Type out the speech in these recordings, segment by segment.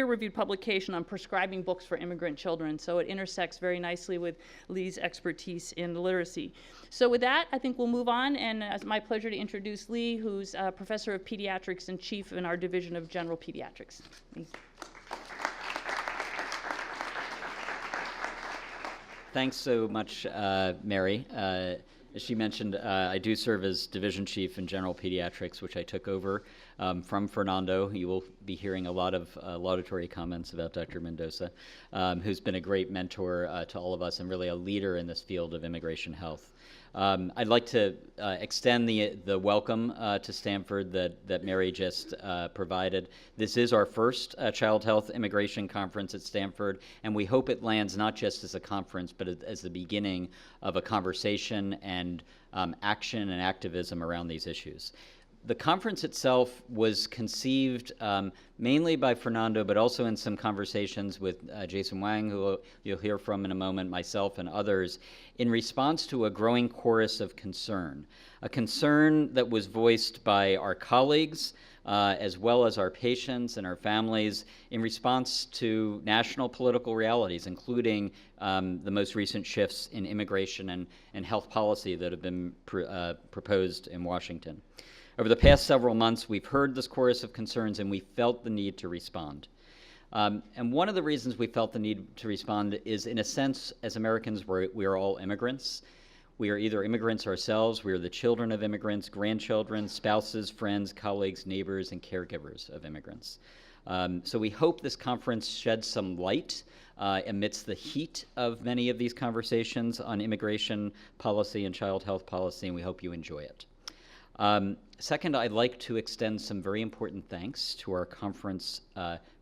peer-reviewed publication on prescribing books for immigrant children, so it intersects very nicely with Lee's expertise in literacy. So with that, I think we'll move on, and it's my pleasure to introduce Lee, who's a professor of pediatrics and chief in our division of general pediatrics. Lee. Thanks so much, Mary. As she mentioned, I do serve as division chief in general pediatrics, which I took over from Fernando. You will be hearing a lot of laudatory comments about Dr. Mendoza, who's been a great mentor to all of us and really a leader in this field of immigration health. I'd like to extend the welcome to Stanford that Mary just provided. This is our first Child Health Immigration Conference at Stanford, and we hope it lands not just as a conference, but as the beginning of a conversation and action and activism around these issues. The conference itself was conceived mainly by Fernando, but also in some conversations with Jason Wang, who you'll hear from in a moment, myself and others, in response to a growing chorus of concern. A concern that was voiced by our colleagues, as well as our patients and our families, in response to national political realities, including the most recent shifts in immigration and health policy that have been proposed in Washington. Over the past several months, we've heard this chorus of concerns, and we felt the need to respond. And one of the reasons we felt the need to respond is, in a sense, as Americans, we are all immigrants. We are either immigrants ourselves, we are the children of immigrants, grandchildren, spouses, friends, colleagues, neighbors, and caregivers of immigrants. So we hope this conference sheds some light amidst the heat of many of these conversations on immigration policy and child health policy, and we hope you enjoy it. Second, I'd like to extend some very important thanks to our conference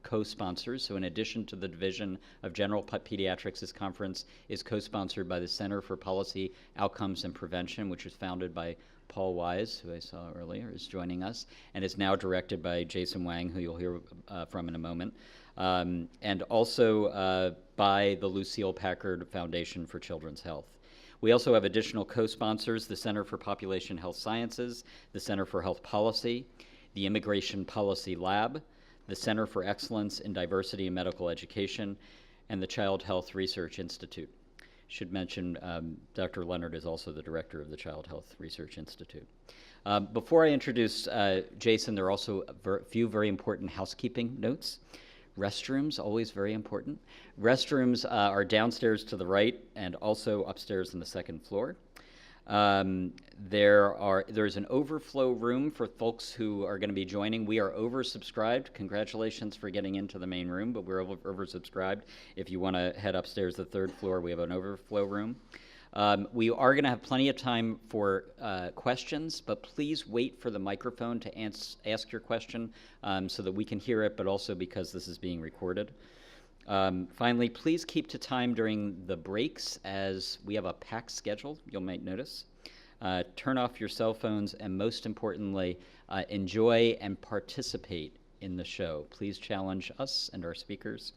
co-sponsors. So in addition to the Division of General Pediatrics, this conference is co-sponsored by the Center for Policy Outcomes and Prevention, which was founded by Paul Wise, who I saw earlier, is joining us, and is now directed by Jason Wang, who you'll hear from in a moment, and also by the Lucille Packard Foundation for Children's Health. We also have additional co-sponsors, the Center for Population Health Sciences, the Center for Health Policy, the Immigration Policy Lab, the Center for Excellence in Diversity in Medical Education, and the Child Health Research Institute. Should mention Dr. Leonard is also the director of the Child Health Research Institute. Before I introduce Jason, there are also a few very important housekeeping notes. Restrooms, always very important. Restrooms are downstairs to the right and also upstairs on the second floor. There's an overflow room for folks who are going to be joining. We are oversubscribed. Congratulations for getting into the main room, but we're oversubscribed. If you want to head upstairs to the third floor, we have an overflow room. We are going to have plenty of time for questions, but please wait for the microphone to ask your question so that we can hear it, but also because this is being recorded. Finally, please keep to time during the breaks, as we have a packed schedule, you might notice. Turn off your cell phones, and most importantly, enjoy and participate in the show. Please challenge us and our speakers.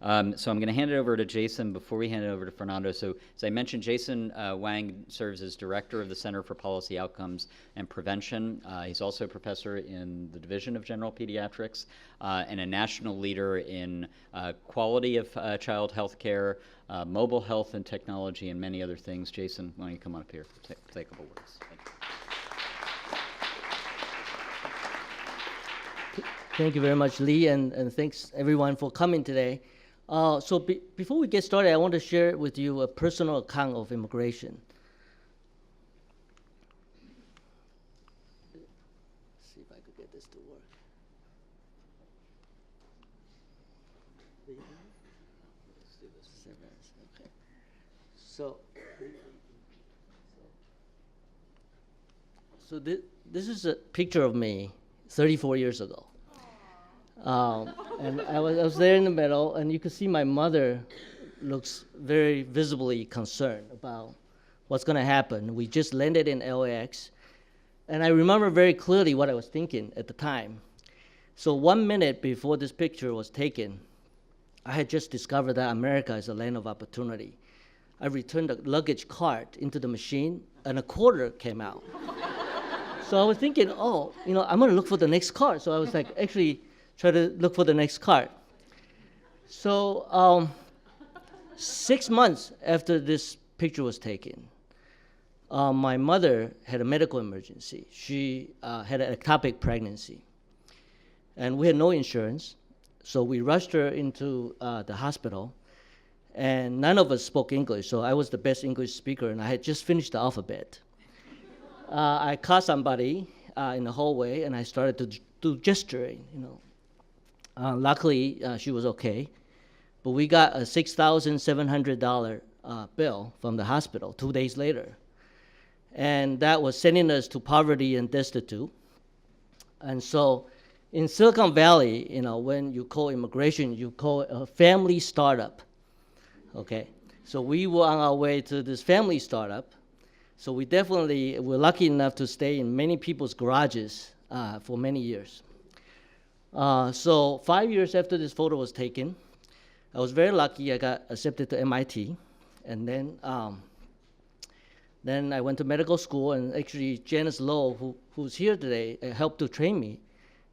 So I'm going to hand it over to Jason before we hand it over to Fernando. So as I mentioned, Jason Wang serves as director of the Center for Policy Outcomes and Prevention. He's also a professor in the Division of General Pediatrics and a national leader in quality of child health care, mobile health and technology, and many other things. Jason, why don't you come on up here, say a couple words. Thank you. Thank you very much, Lee, and thanks everyone for coming today. Before we get started, I want to share with you a personal account of immigration. Let's see if I could get this to work. Let's do this. 7 minutes. Okay. So this is a picture of me 34 years ago. And I was there in the middle, and you can see my mother looks very visibly concerned about what's going to happen. We just landed in LAX, and I remember very clearly what I was thinking at the time. So 1 minute before this picture was taken, I had just discovered that America is a land of opportunity. I returned the luggage cart into the machine, and a quarter came out. So I was thinking, I'm going to look for the next cart. So I was actually try to look for the next cart. So 6 months after this picture was taken, my mother had a medical emergency. She had an ectopic pregnancy, and we had no insurance, so we rushed her into the hospital, and none of us spoke English, so I was the best English speaker, and I had just finished the alphabet. I caught somebody in the hallway, and I started to do gesturing, luckily, she was okay, but we got a $6,700 bill from the hospital 2 days later. And that was sending us to poverty and destitute. And so in Silicon Valley, when you call immigration, you call it a family startup, okay? So we were on our way to this family startup. So we definitely were lucky enough to stay in many people's garages for many years. So 5 years after this photo was taken, I was very lucky. I got accepted to MIT, and then I went to medical school, and actually Janice Lowe, who's here today, helped to train me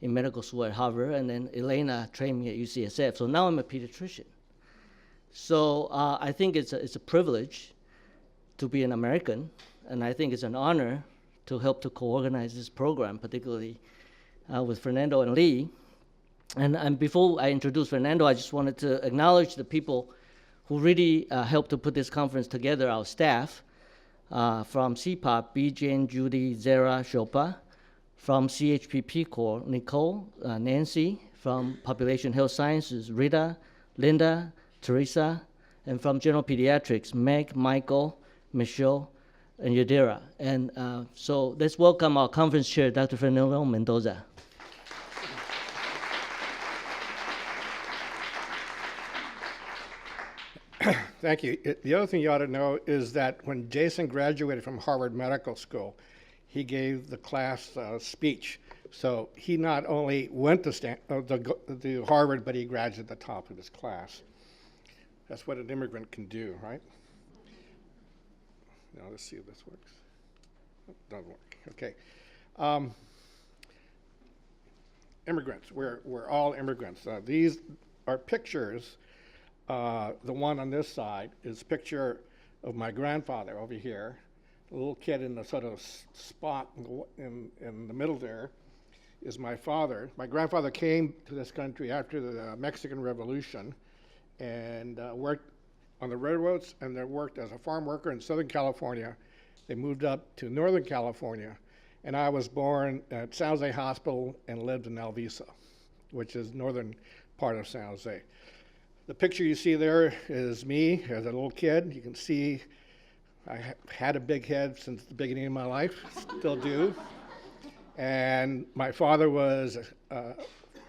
in medical school at Harvard, and then Elena trained me at UCSF. So now I'm a pediatrician. So I think it's a privilege to be an American, and I think it's an honor to help to co-organize this program, particularly with Fernando and Lee. And before I introduce Fernando, I just wanted to acknowledge the people who really helped to put this conference together, our staff. From CPOP, Bijan, Judy, Zara, Shilpa. From CHPP Corps, Nicole, Nancy. From Population Health Sciences, Rita, Linda, Teresa. And from General Pediatrics, Meg, Michael, Michelle, and Yadira. And so let's welcome our conference chair, Dr. Fernando Mendoza. Thank you. The other thing you ought to know is that when Jason graduated from Harvard Medical School, he gave the class a speech. So he not only went to Harvard, but he graduated at the top of his class. That's what an immigrant can do, right? Now let's see if this works. Oh, doesn't work. Okay. Immigrants. We're all immigrants. These are pictures. The one on this side is a picture of my grandfather over here, a little kid in the sort of spot in the middle there is my father. My grandfather came to this country after the Mexican Revolution and worked on the railroads, and then worked as a farm worker in Southern California. They moved up to Northern California, and I was born at San Jose Hospital and lived in Alvisa, which is northern part of San Jose. The picture you see there is me as a little kid. You can see I had a big head since the beginning of my life, still do. And my father was a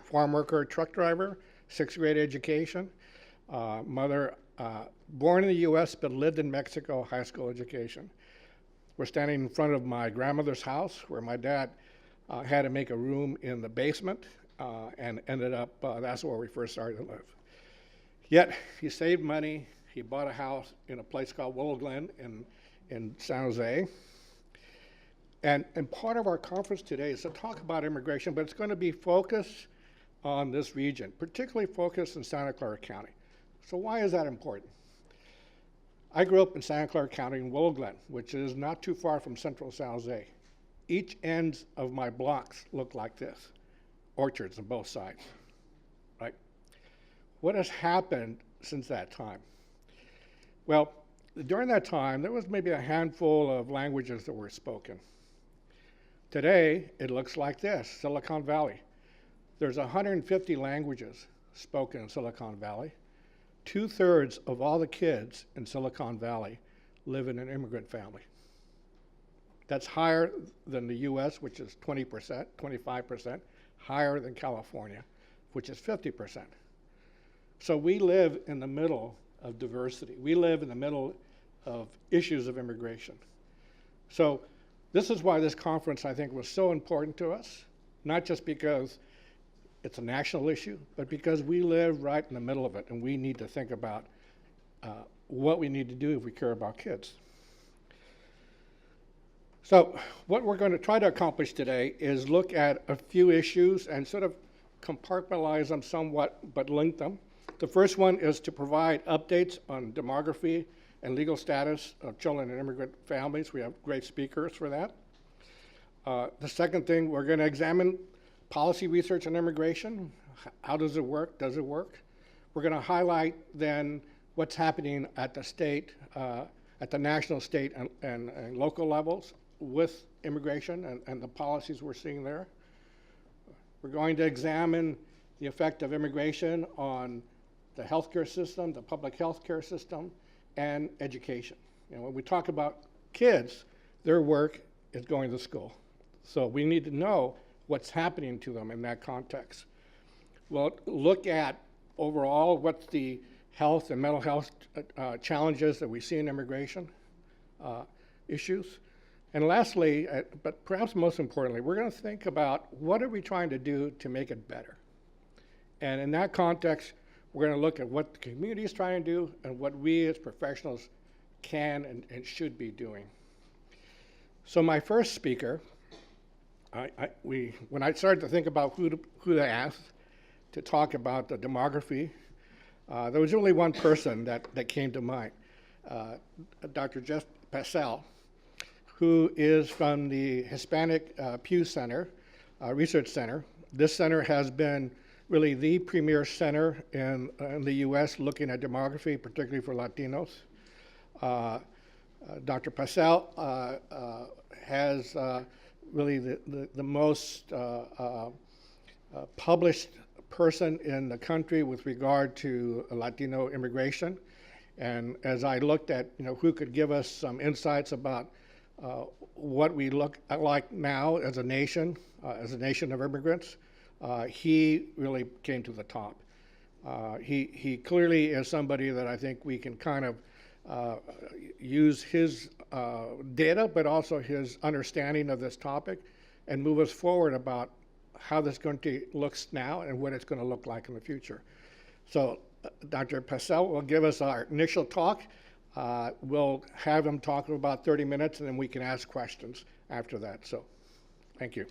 farm worker, truck driver, 6th grade education. Mother, born in the US but lived in Mexico, high school education. We're standing in front of my grandmother's house where my dad had to make a room in the basement and ended up, that's where we first started to live. Yet he saved money. He bought a house in a place called Willow Glen in San Jose. And part of our conference today is to talk about immigration, but it's going to be focused on this region, particularly focused in Santa Clara County. So why is that important? I grew up in Santa Clara County in Willow Glen, which is not too far from central San Jose. Each ends of my blocks look like this, orchards on both sides, right? What has happened since that time? Well, during that time, there was maybe a handful of languages that were spoken. Today, it looks like this, Silicon Valley. There's 150 languages spoken in Silicon Valley. 2/3 of all the kids in Silicon Valley live in an immigrant family. That's higher than the US, which is 20%, 25%, higher than California, which is 50%. So we live in the middle of diversity. We live in the middle of issues of immigration. So this is why this conference, I think, was so important to us, not just because it's a national issue, but because we live right in the middle of it, and we need to think about what we need to do if we care about kids. So what we're going to try to accomplish today is look at a few issues and sort of compartmentalize them somewhat, but link them. The first one is to provide updates on demography and legal status of children in immigrant families. We have great speakers for that. The second thing, we're going to examine policy research on immigration. How does it work? Does it work? We're going to highlight then what's happening at the state, at the national, state, and local levels with immigration and the policies we're seeing there. We're going to examine the effect of immigration on the healthcare system, the public healthcare system, and education. You know, when we talk about kids, their work is going to school. So we need to know what's happening to them in that context. We'll look at overall what's the health and mental health challenges that we see in immigration issues. And lastly, but perhaps most importantly, we're going to think about what are we trying to do to make it better. And in that context, we're going to look at what the community is trying to do and what we as professionals can and should be doing. So my first speaker, when I started to think about who to ask to talk about the demography, there was only one person that came to mind, Dr. Jeff Passell, who is from the Hispanic Pew Center, Research Center. This center has been really the premier center in the U.S. looking at demography, particularly for Latinos. Dr. Passell has really the most published person in the country with regard to Latino immigration. And as I looked at, who could give us some insights about what we look like now as a nation of immigrants, he really came to the top. He clearly is somebody that I think we can kind of use his data, but also his understanding of this topic and move us forward about how this country looks now and what it's going to look like in the future. So Dr. Passell will give us our initial talk. We'll have him talk for about 30 minutes, and then we can ask questions after that. So thank you.